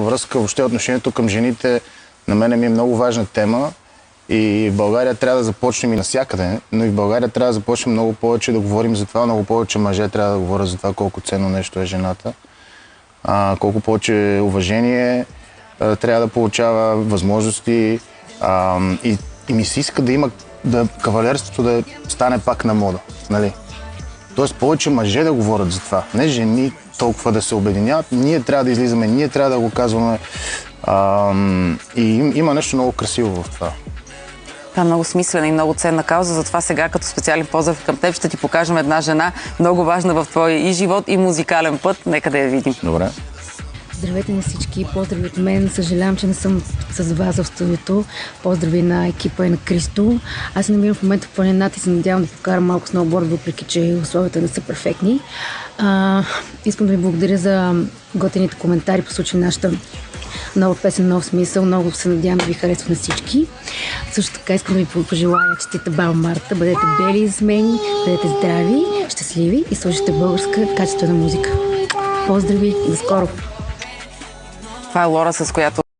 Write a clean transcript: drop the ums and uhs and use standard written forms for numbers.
връзка. Въобще отношението към жените на мен ми е много важна тема и в България трябва да започнем и навсякъде, но и в България трябва да започнем много повече да говорим за това, много повече мъже трябва да говорят за това колко ценно нещо е жената, колко повече уважение трябва да получава, възможности и ми се иска да има кавалерството да стане пак на мода, нали? Тоест повече мъже да говорят за това, не жени толкова да се обединяват. Ние трябва да излизаме, ние трябва да го казваме и има нещо много красиво в това. Това е много смислена и много ценна кауза, затова сега като специален поздрав към теб ще ти покажем една жена, много важна в твоя и живот, и музикален път. Нека да я видим. Добре. Здравейте на всички, поздрави от мен. Съжалявам, че не съм с вас в студиото. Поздрави на екипа и на Кристо. Аз се намирам в момента в планината и се надявам да покарам малко сноуборд, въпреки че условията не са перфектни. Искам да ви благодаря за готените коментари по случай нашата нова песен, нов смисъл. Много се надявам да ви харесва на всички. Също така искам да ви пожелая честита Баба Марта. Бъдете бели и смени, бъдете здрави, щастливи и слушайте българска качествена музика. Поздрави и до скоро! Това е Лора, с която